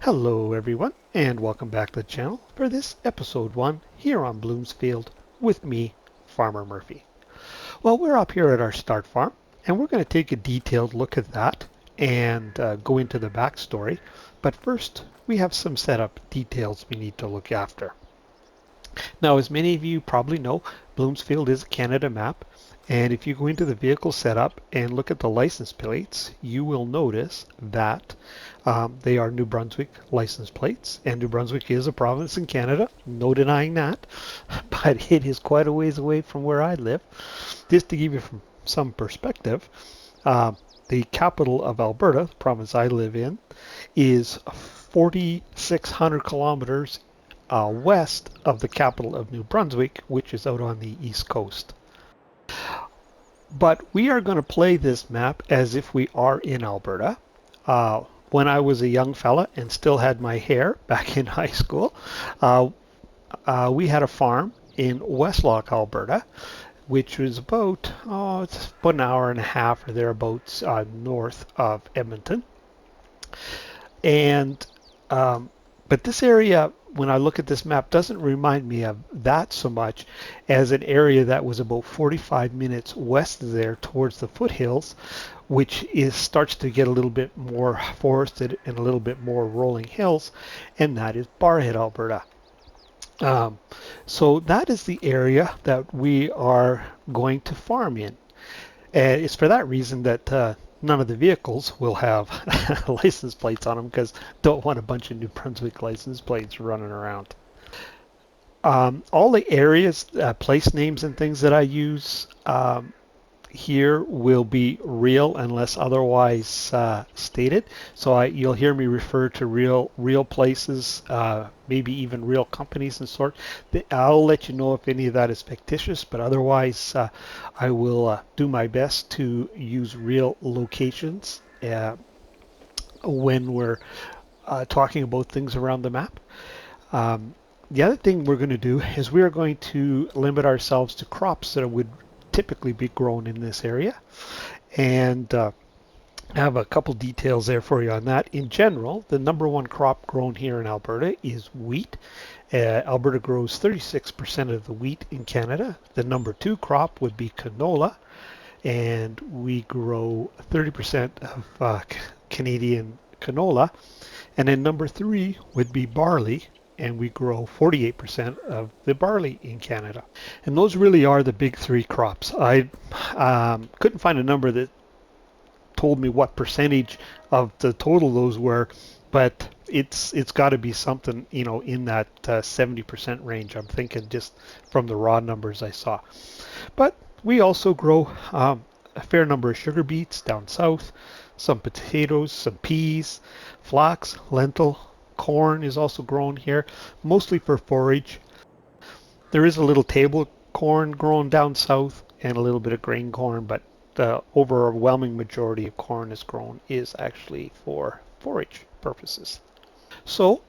Hello everyone and welcome back to the channel for this episode 1 here on Bloomfield with me, Farmer Murphy. Well, we're up here at our start farm and we're going to take a detailed look at that and go into the backstory. But first, we have some setup details we need to look after. Now, as many of you probably know, Bloomfield is a Canada map, and if you go into the vehicle setup and look at the license plates, you will notice that they are New Brunswick license plates, and New Brunswick is a province in Canada, no denying that, but it is quite a ways away from where I live. Just to give you some perspective, uh, the capital of Alberta, the province I live in, is 4,600 kilometers west of the capital of New Brunswick, which is out on the east coast. But we are going to play this map as if we are in Alberta. When I was a young fella and still had my hair back in high school, uh, we had a farm in Westlock, Alberta, which was it's about an hour and a half or thereabouts north of Edmonton. And but this area, when I look at this map, doesn't remind me of that so much as an area that was about 45 minutes west of there towards the foothills, which starts to get a little bit more forested and a little bit more rolling hills, and that is Barrhead, Alberta. Um, so that is the area that we are going to farm in. And it's for that reason that none of the vehicles will have license plates on them because don't want a bunch of New Brunswick license plates running around. All the areas, place names and things that I use here will be real unless otherwise stated. So you'll hear me refer to real places, maybe even real companies and sort. I'll let you know if any of that is fictitious, but otherwise I will do my best to use real locations when we're talking about things around the map. Um, the other thing we're going to do is we are going to limit ourselves to crops that would typically be grown in this area, and I have a couple details there for you on that. In general, the number one crop grown here in Alberta is wheat. Alberta grows 36% of the wheat in Canada. The number two crop would be canola, and we grow 30% of Canadian canola. And then number three would be barley, and we grow 48% of the barley in Canada. And those really are the big three crops. I couldn't find a number that told me what percentage of the total those were, but it's got to be something, in that 70% range. I'm thinking just from the raw numbers I saw. But we also grow a fair number of sugar beets down south, some potatoes, some peas, flax, lentil, corn is also grown here, mostly for forage. There is a little table corn grown down south and a little bit of grain corn, but the overwhelming majority of corn is grown is actually for forage purposes. So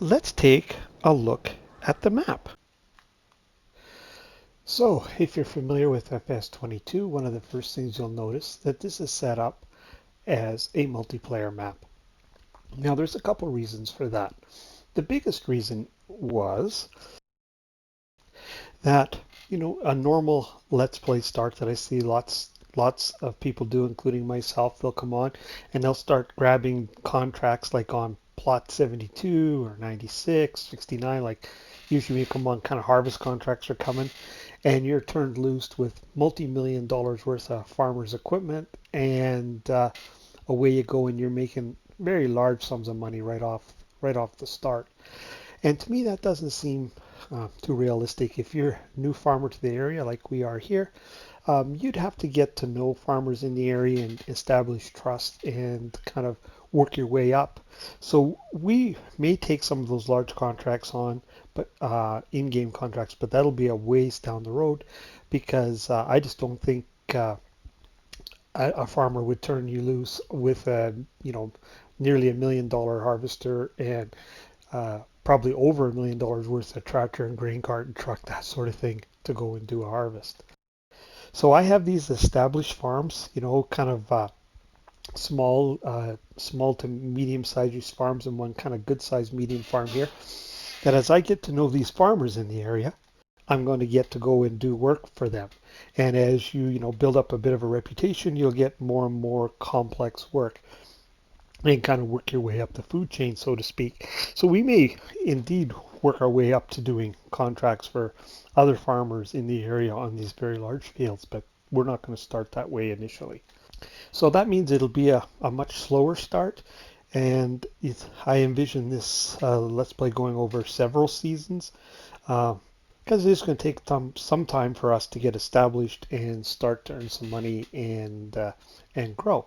let's take a look at the map. So if you're familiar with FS22, one of the first things you'll notice that this is set up as a multiplayer map. Now there's a couple reasons for that. The biggest reason was that, a normal Let's Play start that I see lots of people do, including myself, they'll come on and they'll start grabbing contracts like on plot 72 or 96, 69, like usually you come on kind of harvest contracts are coming and you're turned loose with multi-million dollars worth of farmers equipment, and away you go and you're making very large sums of money right off the start. And to me, that doesn't seem too realistic. If you're a new farmer to the area like we are here, you'd have to get to know farmers in the area and establish trust and kind of work your way up. So we may take some of those large contracts on, but in-game contracts, but that'll be a ways down the road because I just don't think a farmer would turn you loose with nearly $1 million harvester and probably over $1 million worth of tractor and grain cart and truck, that sort of thing, to go and do a harvest. So I have these established farms, kind of small to medium-sized farms and one kind of good-sized medium farm here. That as I get to know these farmers in the area, I'm going to get to go and do work for them. And as you know, build up a bit of a reputation, you'll get more and more complex work and kind of work your way up the food chain, so to speak. So we may indeed work our way up to doing contracts for other farmers in the area on these very large fields, but we're not going to start that way initially. So that means it'll be a much slower start. And I envision this Let's Play going over several seasons because it's going to take some time for us to get established and start to earn some money and grow.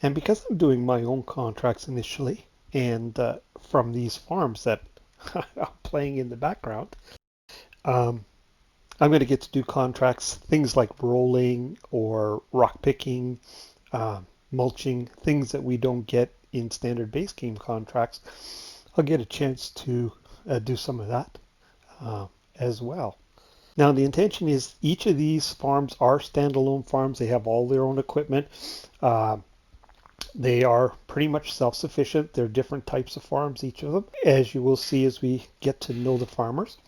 And because I'm doing my own contracts initially and from these farms that I'm playing in the background, um, I'm going to get to do contracts, things like rolling or rock picking, mulching, things that we don't get in standard base game contracts. I'll get a chance to do some of that as well. Now the intention is each of these farms are standalone farms. They have all their own equipment. They are pretty much self-sufficient. They're different types of farms, each of them, as you will see as we get to know the farmers.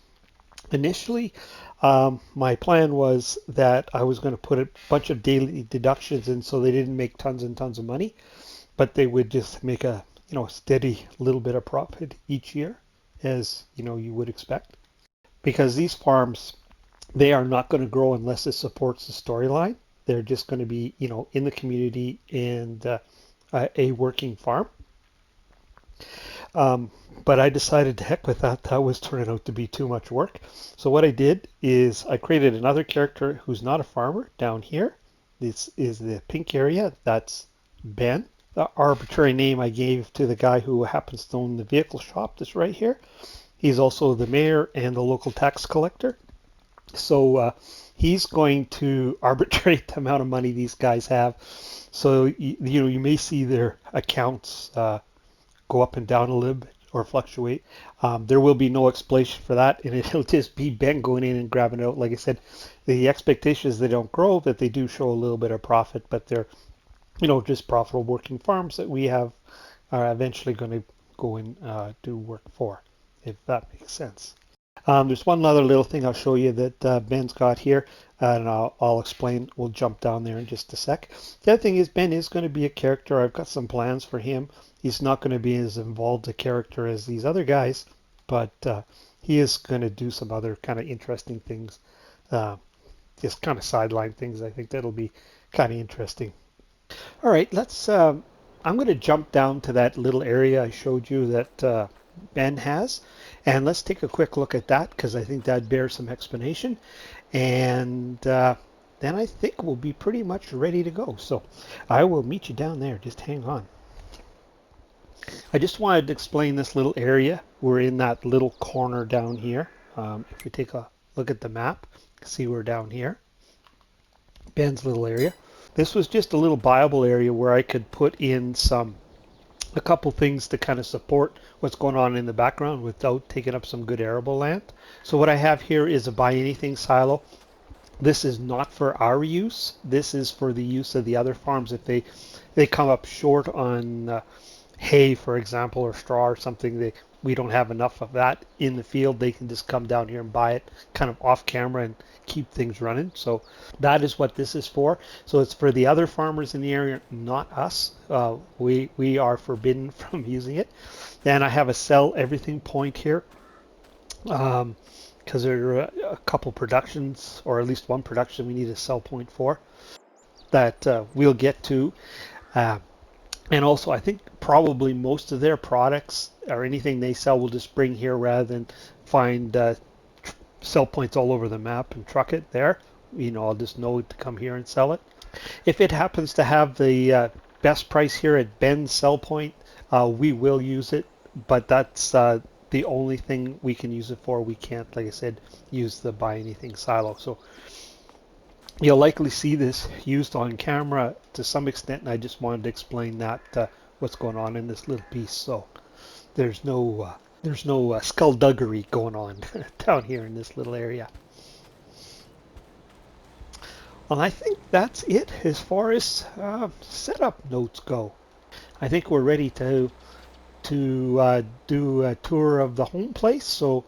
Initially, my plan was that I was going to put a bunch of daily deductions in so they didn't make tons and tons of money, but they would just make a steady little bit of profit each year, as you would expect. Because these farms, they are not going to grow unless it supports the storyline. They're just going to be in the community and a working farm. But I decided to heck with that. That was turning out to be too much work. So what I did is I created another character who's not a farmer down here. This is the pink area. That's Ben. The arbitrary name I gave to the guy who happens to own the vehicle shop that's right here. He's also the mayor and the local tax collector. So he's going to arbitrate the amount of money these guys have. So you may see their accounts go up and down a little bit or fluctuate. There will be no explanation for that, and it'll just be Ben going in and grabbing it out. Like I said, the expectation is they don't grow, that they do show a little bit of profit, but they're just profitable working farms that we have are eventually going to go and do work for, if that makes sense. There's one other little thing I'll show you that Ben's got here, and I'll explain. We'll jump down there in just a sec. The other thing is Ben is going to be a character. I've got some plans for him. He's not going to be as involved a character as these other guys, but he is going to do some other kind of interesting things, just kind of sideline things. I think that'll be kind of interesting. All right, I'm going to jump down to that little area I showed you that Ben has. And let's take a quick look at that because I think that bears some explanation. And then I think we'll be pretty much ready to go. So I will meet you down there. Just hang on. I just wanted to explain this little area. We're in that little corner down here. If we take a look at the map, see we're down here. Ben's little area. This was just a little viable area where I could put in a couple things to kind of support what's going on in the background without taking up some good arable land. So what I have here is a buy anything silo. This is not for our use. This is for the use of the other farms. If they come up short on hay, for example, or straw or something, we don't have enough of that in the field, they can just come down here and buy it kind of off camera and keep things running. So that is what this is for. So it's for the other farmers in the area, not us. We are forbidden from using it. Then I have a sell everything point here because there are a couple productions, or at least one production we need a sell point for that we'll get to. And also, I think probably most of their products or anything they sell will just bring here rather than find sell points all over the map and truck it there. I'll just know to come here and sell it. If it happens to have the best price here at Ben's sell point, we will use it, but that's the only thing we can use it for. We can't, like I said, use the buy anything silo. So you'll likely see this used on camera to some extent, and I just wanted to explain that what's going on in this little piece. So there's no skullduggery going on down here in this little area. Well, I think that's it as far as setup notes go. I think we're ready to do a tour of the home place. So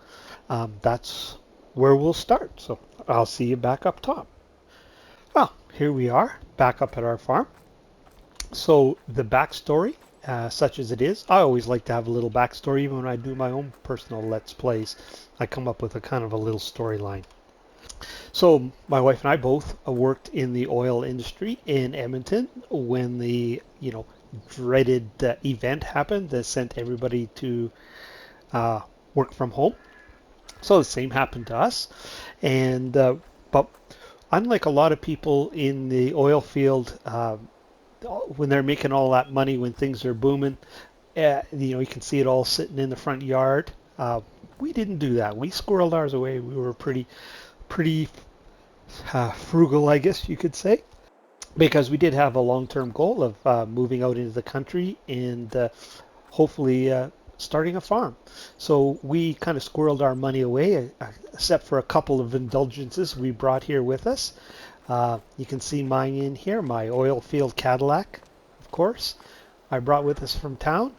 that's where we'll start. So I'll see you back up top. Well, here we are back up at our farm. So the backstory, such as it is, I always like to have a little backstory even when I do my own personal Let's Plays. I come up with a kind of a little storyline. So my wife and I both worked in the oil industry in Edmonton when the dreaded event happened that sent everybody to work from home. So the same happened to us, and but unlike a lot of people in the oil field, when they're making all that money, when things are booming, you can see it all sitting in the front yard. We didn't do that. We squirreled ours away. We were pretty frugal, I guess you could say, because we did have a long-term goal of moving out into the country and hopefully starting a farm. So we kind of squirreled our money away, except for a couple of indulgences we brought here with us. You can see mine in here, my oil field Cadillac, of course, I brought with us from town.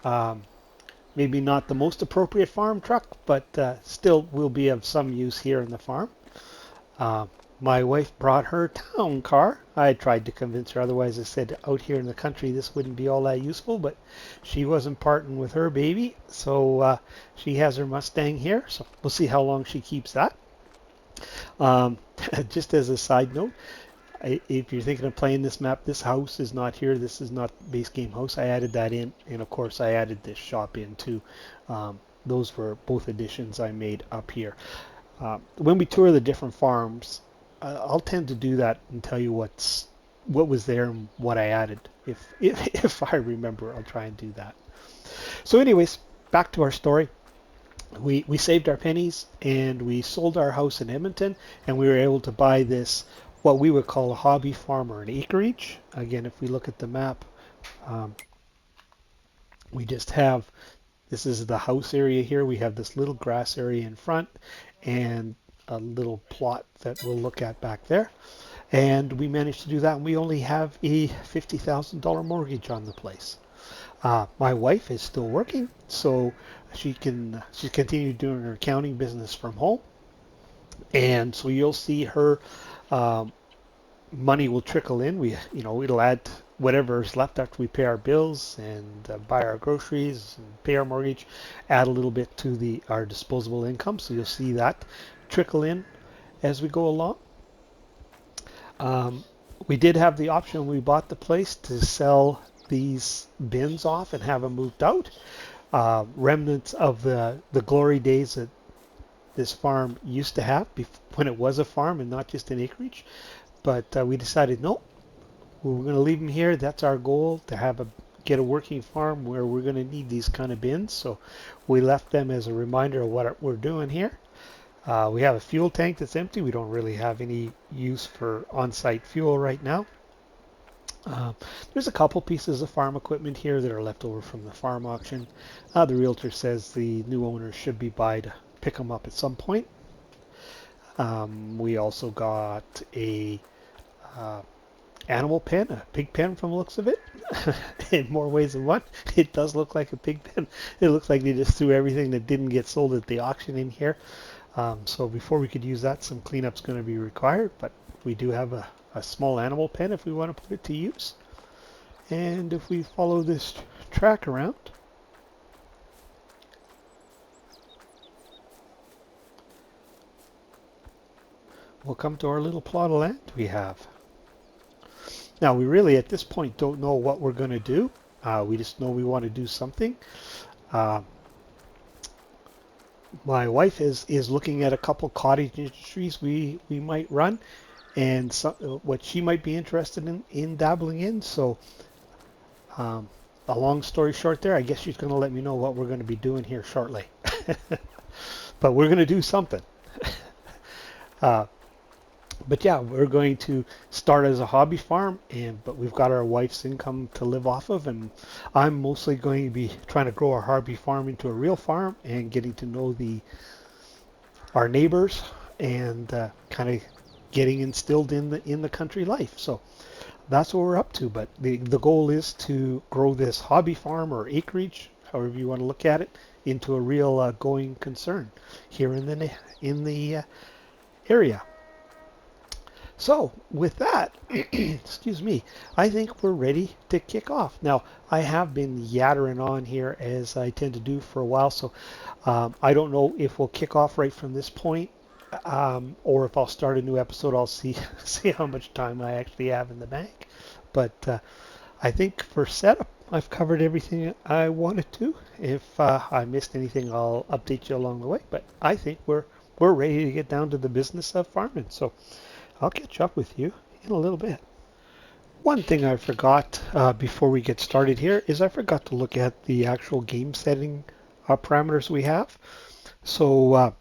Um, Maybe not the most appropriate farm truck, but still will be of some use here in the farm. Uh, my wife brought her town car. I tried to convince her otherwise. I said out here in the country this wouldn't be all that useful, but she wasn't parting with her baby, so she has her Mustang here. So we'll see how long she keeps that. Um, just as a side note, if you're thinking of playing this map, this house is not here. This is not base game house. I added that in, and of course I added this shop in too. Those were both additions I made up here. When we tour the different farms, I'll tend to do that and tell you what was there and what I added. If I remember, I'll try and do that. So anyways, back to our story. We saved our pennies and we sold our house in Edmonton, and we were able to buy this, what we would call a hobby farm or an acreage. Again, if we look at the map, um, we just have, this is the house area here. We have this little grass area in front and a little plot that we'll look at back there. And we managed to do that, and we only have a $50,000 mortgage on the place. My wife is still working, so she's continued doing her accounting business from home. And so you'll see her money will trickle in. It'll add whatever is left after we pay our bills and buy our groceries and pay our mortgage, add a little bit to our disposable income. So you'll see that trickle in as we go along. We did have the option when we bought the place to sell these bins off and have them moved out. Remnants of the glory days that this farm used to have when it was a farm and not just an acreage. But we decided, no, we're going to leave them here. That's our goal, to get a working farm where we're going to need these kind of bins. So we left them as a reminder of what we're doing here. We have a fuel tank that's empty. We don't really have any use for on-site fuel right now. There's a couple pieces of farm equipment here that are left over from the farm auction. The realtor says the new owners should be by to pick them up at some point. We also got a animal pen, a pig pen from the looks of it. In more ways than one, it does look like a pig pen. It looks like they just threw everything that didn't get sold at the auction in here. So before we could use that, some cleanup's going to be required, but we do have a small animal pen if we want to put it to use. And if we follow this track around, we'll come to our little plot of land we have. Now, we really at this point don't know what we're going to do. We just know we want to do something. My wife is looking at a couple cottage industries we might run, and what she might be interested in dabbling in. So a long story short there, I guess she's going to let me know what we're going to be doing here shortly. But we're going to do something. But yeah, we're going to start as a hobby farm, but we've got our wife's income to live off of, and I'm mostly going to be trying to grow our hobby farm into a real farm and getting to know our neighbors and kind of getting instilled in the country life. So that's what we're up to. But the goal is to grow this hobby farm or acreage, however you want to look at it, into a real going concern here in the area. So with that, excuse me, I think we're ready to kick off. Now, I have been yattering on here as I tend to do for a while, so I don't know if we'll kick off right from this point, or if I'll start a new episode. I'll see see how much time I actually have in the bank. But I think for setup, I've covered everything I wanted to. If I missed anything, I'll update you along the way. But I think we're ready to get down to the business of farming. So I'll catch up with you in a little bit. One thing I forgot before we get started here is I forgot to look at the actual game setting parameters we have. So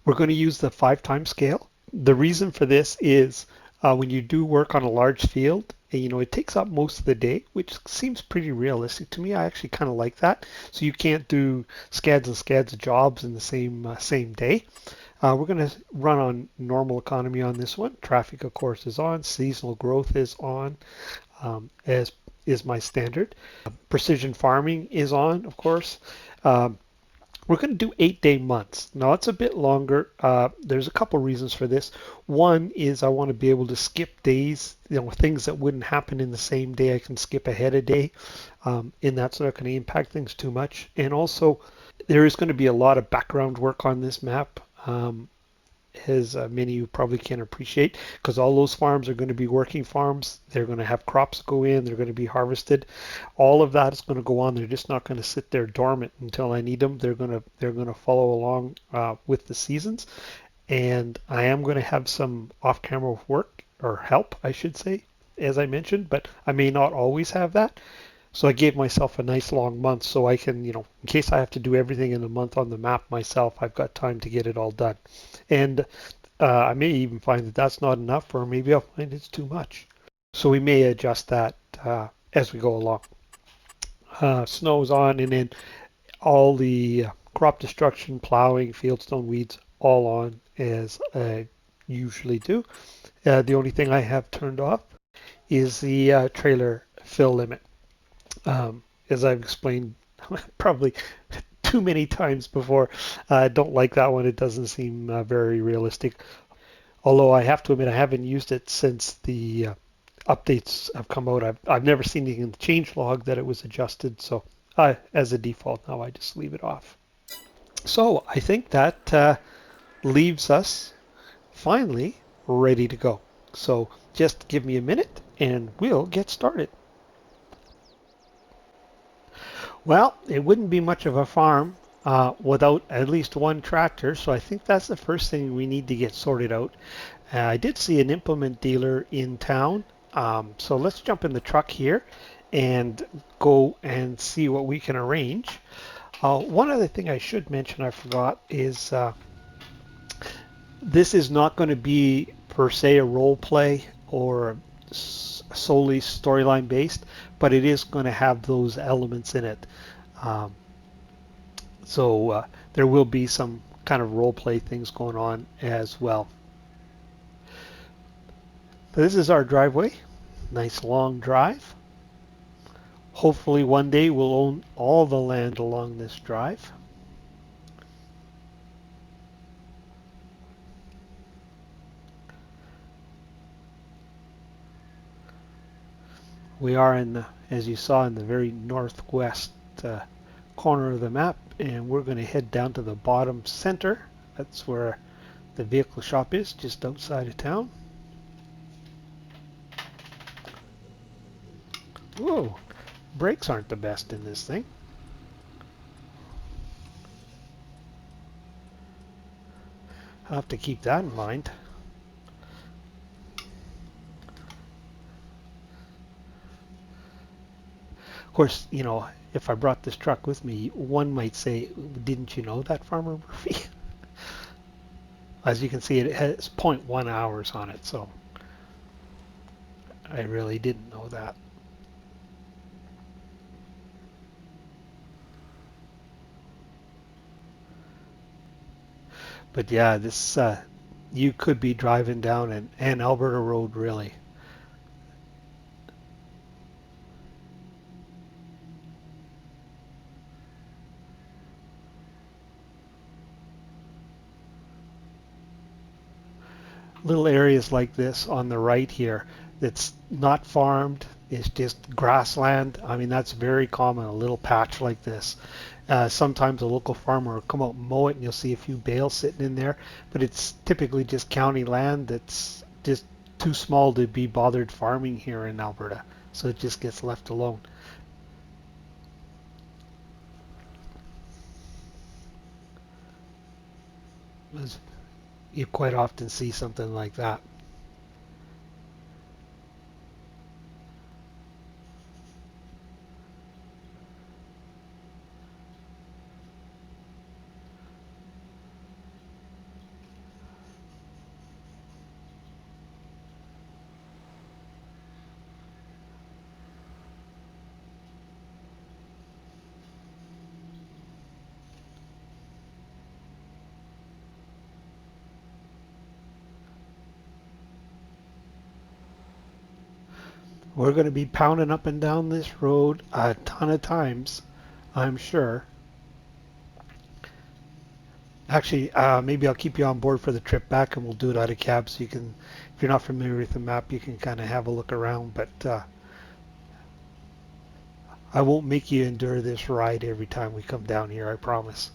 we're going to use the 5 times scale. The reason for this is when you do work on a large field, it takes up most of the day, which seems pretty realistic to me. I actually kind of like that. So you can't do scads and scads of jobs in the same day. We're going to run on normal economy on this one. Traffic, of course, is on. Seasonal growth is on, as is my standard. Precision farming is on, of course. We're going to do 8-day months. Now, it's a bit longer. There's a couple reasons for this. One is I want to be able to skip days, things that wouldn't happen in the same day. I can skip ahead a day, and that's not going to impact things too much. And also, there is going to be a lot of background work on this map. As many of you probably can appreciate, because all those farms are going to be working farms. They're going to have crops go in. They're going to be harvested. All of that is going to go on. They're just not going to sit there dormant until I need them. They're going to follow along with the seasons. And I am going to have some off-camera work or help, I should say, as I mentioned, but I may not always have that. So I gave myself a nice long month so I can, in case I have to do everything in a month on the map myself, I've got time to get it all done. And I may even find that that's not enough, or maybe I'll find it's too much. So we may adjust that as we go along. Snow's on, and then all the crop destruction, plowing, fieldstone, weeds, all on as I usually do. The only thing I have turned off is the trailer fill limit. As I've explained probably too many times before, I don't like that one. It doesn't seem very realistic. Although I have to admit, I haven't used it since the updates have come out. I've never seen anything in the change log that it was adjusted. So as a default now, I just leave it off. So I think that leaves us finally ready to go. So just give me a minute and we'll get started. Well, it wouldn't be much of a farm without at least one tractor, so I think that's the first thing we need to get sorted out. I did see an implement dealer in town, so let's jump in the truck here and go and see what we can arrange. One other thing I should mention I forgot is this is not going to be per se a role play or solely storyline based, but it is going to have those elements in it. So there will be some kind of role play things going on as well. This is our driveway. Nice long drive. Hopefully one day we'll own all the land along this drive. We are as you saw, in the very northwest corner of the map, and we're going to head down to the bottom center. That's where the vehicle shop is, just outside of town. Whoa, brakes aren't the best in this thing. I'll have to keep that in mind. Of course, if I brought this truck with me, one might say, didn't you know that, Farmer Murphy? As you can see, it has 0.1 hours on it, so I really didn't know that. But yeah, this you could be driving down an Alberta road, really. Little areas like this on the right here that's not farmed, it's just grassland. I mean, that's very common, a little patch like this. Sometimes a local farmer will come out and mow it and you'll see a few bales sitting in there, but it's typically just county land that's just too small to be bothered farming here in Alberta. So it just gets left alone. You quite often see something like that. We're going to be pounding up and down this road a ton of times, I'm sure. Actually, maybe I'll keep you on board for the trip back and we'll do it out of cab so you can, if you're not familiar with the map, you can kind of have a look around. But I won't make you endure this ride every time we come down here, I promise.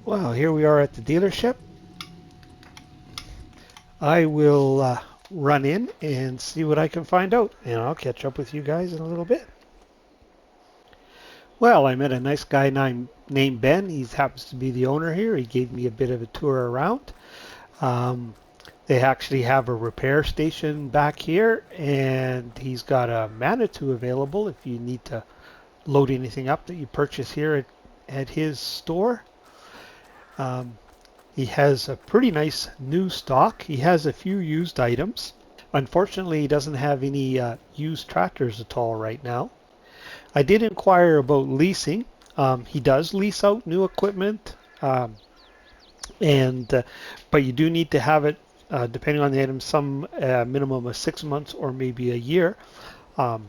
Well, here we are at the dealership. I will run in and see what I can find out, and I'll catch up with you guys in a little bit. Well, I met a nice guy named Ben. He happens to be the owner here. He gave me a bit of a tour around. Um, they actually have a repair station back here, and he's got a Manitou available if you need to load anything up that you purchase here at his store. Um, he has a pretty nice new stock. He has a few used items. Unfortunately, he doesn't have any used tractors at all right now. I did inquire about leasing. He does lease out new equipment, and but you do need to have it, depending on the item, some minimum of 6 months or maybe a year. Um,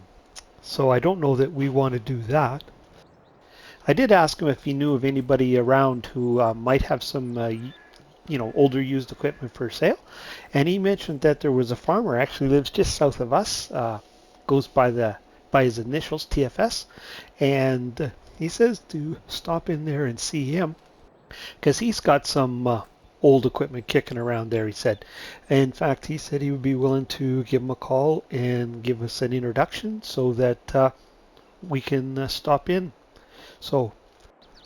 so I don't know that we want to do that. I did ask him if he knew of anybody around who might have some, older used equipment for sale, and he mentioned that there was a farmer actually lives just south of us, goes by his initials TFS, and he says to stop in there and see him because he's got some old equipment kicking around there. He said, in fact, he said he would be willing to give him a call and give us an introduction so that we can stop in. So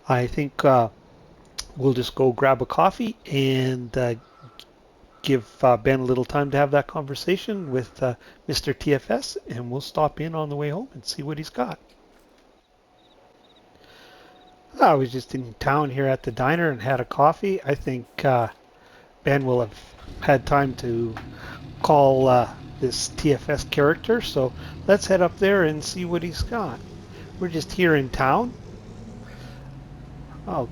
I think we'll just go grab a coffee and give Ben a little time to have that conversation with Mr. TFS, and we'll stop in on the way home and see what he's got. I was just in town here at the diner and had a coffee. I think Ben will have had time to call this TFS character, so let's head up there and see what he's got. We're just here in town. Oh,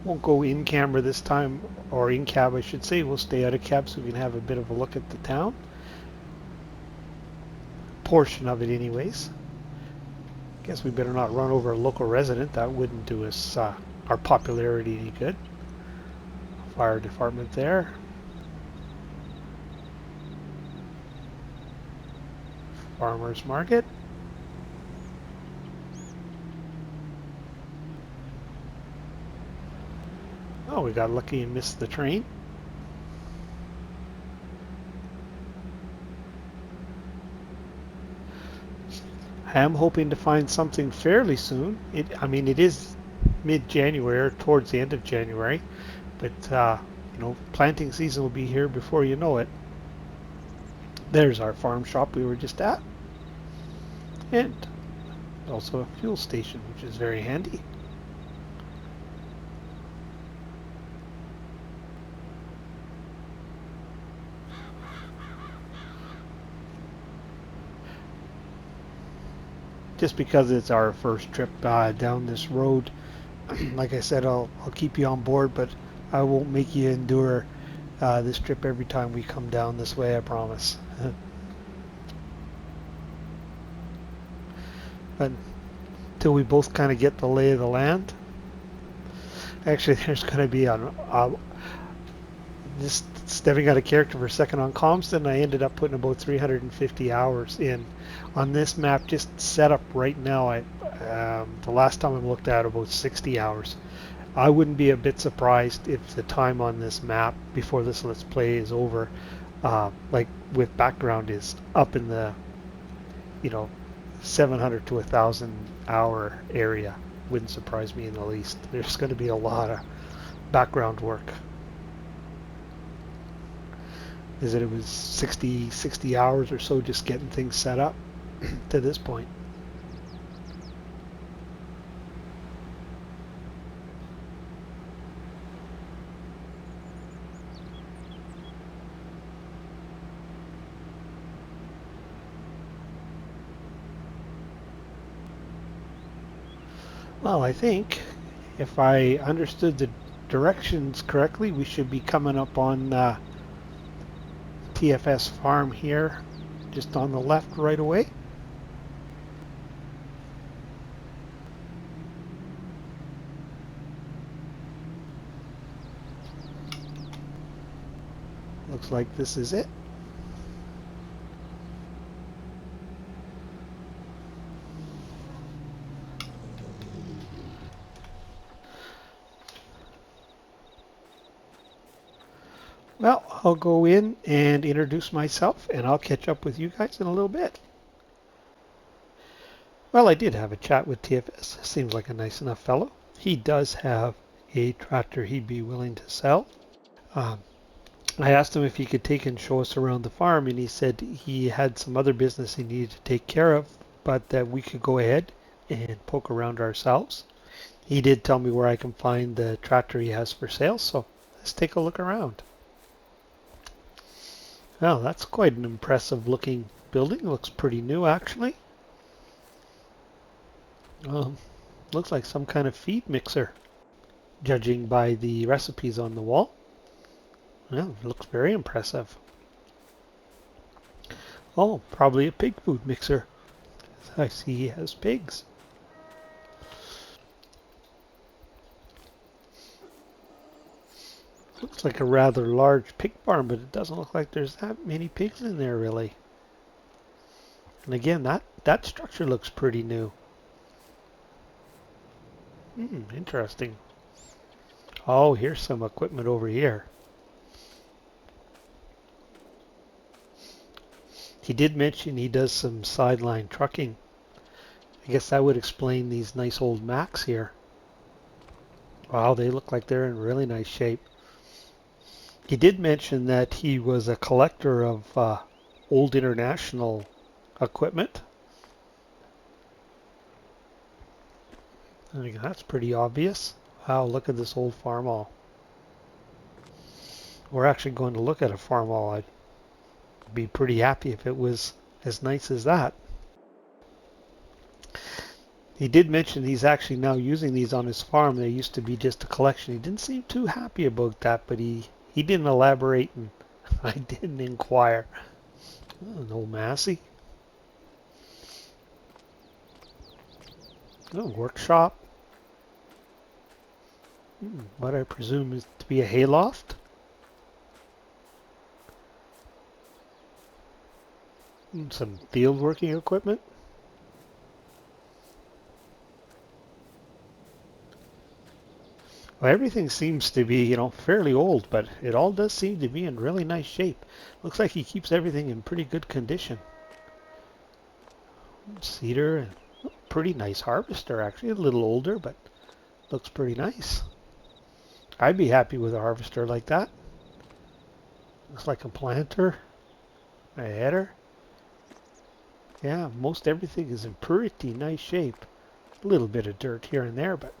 won't go in camera this time, or in cab I should say. We'll stay out of cab so we can have a bit of a look at the town. Portion of it anyways. Guess we better not run over a local resident. That wouldn't do us our popularity any good. Fire department there. Farmers market. Oh, we got lucky and missed the train. I am hoping to find something fairly soon. It is mid-January, or towards the end of January, but planting season will be here before you know it. There's our farm shop we were just at. and also a fuel station, which is very handy. Just because it's our first trip down this road, like I said, I'll keep you on board, but I won't make you endure this trip every time we come down this way, I promise. But until we both kind of get the lay of the land, actually, there's going to be just stepping out of character for a second on Comston. I ended up putting about 350 hours in on this map, just set up right now. The last time I looked at about 60 hours. I wouldn't be a bit surprised if the time on this map before this Let's Play is over, like with background, is up in the 700 to 1,000 hour area. Wouldn't surprise me in the least. There's going to be a lot of background work. It was 60 hours or so just getting things set up to this point. Well, I think if I understood the directions correctly, we should be coming up on TFS farm here, just on the left right away. Looks like this is it. Well, I'll go in and introduce myself, and I'll catch up with you guys in a little bit. Well, I did have a chat with TFS. Seems like a nice enough fellow. He does have a tractor he'd be willing to sell. I asked him if he could take and show us around the farm, and he said he had some other business he needed to take care of, but that we could go ahead and poke around ourselves. He did tell me where I can find the tractor he has for sale, so let's take a look around. Well, that's quite an impressive looking building. Looks pretty new, actually. Looks like some kind of feed mixer, judging by the recipes on the wall. Well, it looks very impressive. Oh, probably a pig food mixer. I see he has pigs. Looks like a rather large pig farm, but it doesn't look like there's that many pigs in there, really. And again, that structure looks pretty new. Interesting. Oh, here's some equipment over here. He did mention he does some sideline trucking. I guess that would explain these nice old Macs here. Wow, they look like they're in really nice shape. He did mention that he was a collector of old international equipment. I think that's pretty obvious. Wow, look at this old farm hall. We're actually going to look at a farm hall. I'd be pretty happy if it was as nice as that. He did mention he's actually now using these on his farm. They used to be just a collection. He didn't seem too happy about that, but he didn't elaborate, and I didn't inquire. Oh, an old Massey. Oh, workshop. What I presume is to be a hayloft. Some field working equipment. Well, everything seems to be, fairly old, but it all does seem to be in really nice shape. Looks like he keeps everything in pretty good condition. Cedar, and pretty nice harvester, actually. A little older, but looks pretty nice. I'd be happy with a harvester like that. Looks like a planter, a header. Yeah, most everything is in pretty nice shape. A little bit of dirt here and there, but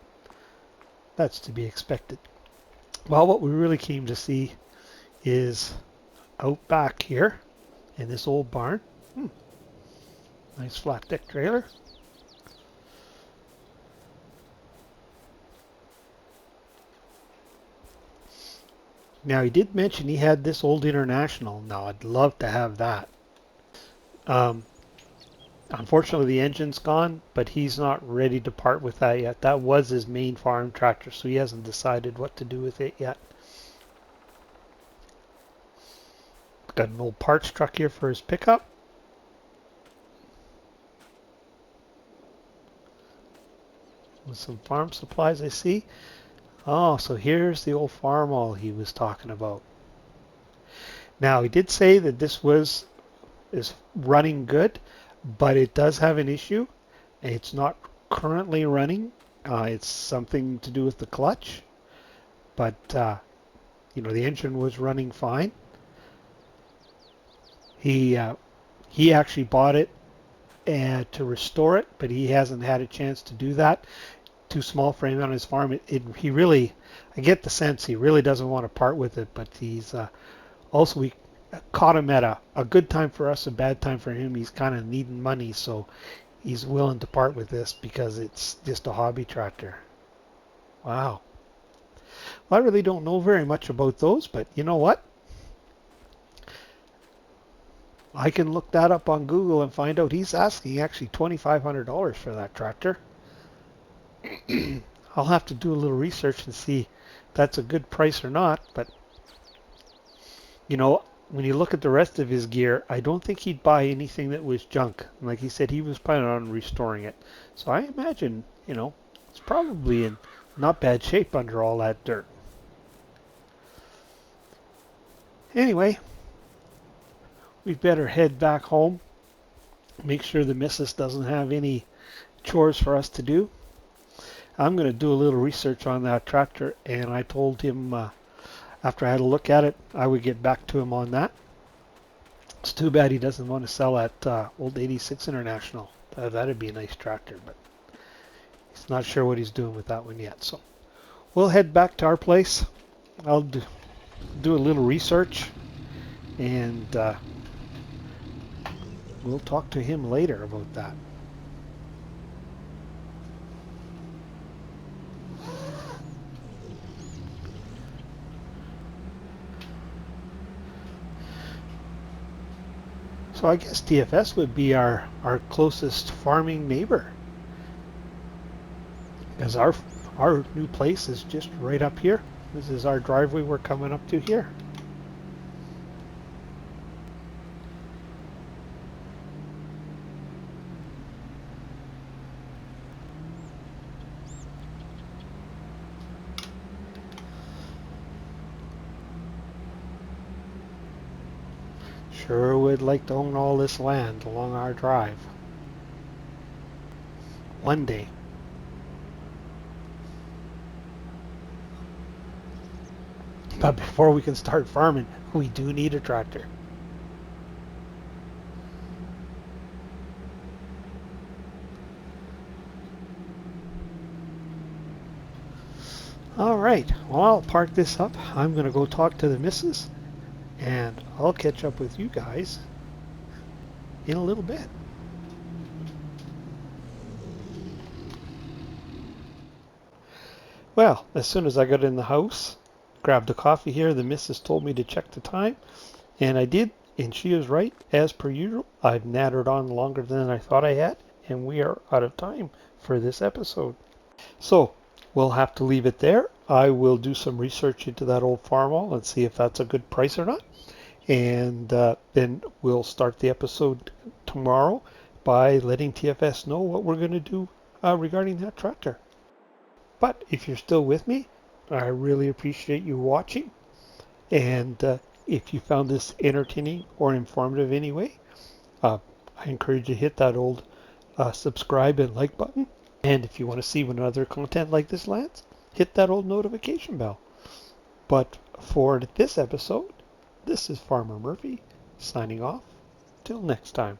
that's to be expected. Well, what we really came to see is out back here in this old barn. Nice flat deck trailer. Now, he did mention he had this old International. Now, I'd love to have that. Um, Unfortunately, the engine's gone, but he's not ready to part with that yet. That was his main farm tractor, so he hasn't decided what to do with it yet. Got an old parts truck here for his pickup. With some farm supplies, I see. Oh, so here's the old Farmall he was talking about. Now, he did say that this is running good, but it does have an issue. It's not currently running. It's something to do with the clutch, but the engine was running fine. He actually bought it to restore it, but he hasn't had a chance to do that. Too small for him on his farm. He really, I get the sense he really doesn't want to part with it, but he's also, we caught him at a good time for us, a bad time for him. He's kind of needing money, so he's willing to part with this because it's just a hobby tractor. Wow. Well, I really don't know very much about those, but you know what? I can look that up on Google and find out he's asking actually $2,500 for that tractor. I'll have to do a little research and see if that's a good price or not, but when you look at the rest of his gear, I don't think he'd buy anything that was junk. And like he said, he was planning on restoring it. So I imagine, it's probably in not bad shape under all that dirt. Anyway, we better head back home. Make sure the missus doesn't have any chores for us to do. I'm going to do a little research on that tractor, and I told him after I had a look at it, I would get back to him on that. It's too bad he doesn't want to sell that old 86 International. That'd be a nice tractor, but he's not sure what he's doing with that one yet. So we'll head back to our place. I'll do a little research, and we'll talk to him later about that. So I guess TFS would be our closest farming neighbor, because our new place is just right up here. This is our driveway we're coming up to here. Sure would like to own all this land along our drive. One day. But before we can start farming, we do need a tractor. All right, well, I'll park this up. I'm going to go talk to the missus, and I'll catch up with you guys in a little bit. Well, as soon as I got in the house, grabbed a coffee here, the missus told me to check the time, and I did, and she is right, as per usual. I've nattered on longer than I thought I had, and we are out of time for this episode. So, we'll have to leave it there. I will do some research into that old Farmall and see if that's a good price or not. And then we'll start the episode tomorrow by letting TFS know what we're going to do regarding that tractor. But if you're still with me, I really appreciate you watching. And if you found this entertaining or informative anyway, I encourage you to hit that old subscribe and like button. And if you want to see when other content like this lands, hit that old notification bell. But for this episode, this is Farmer Murphy signing off. Till next time.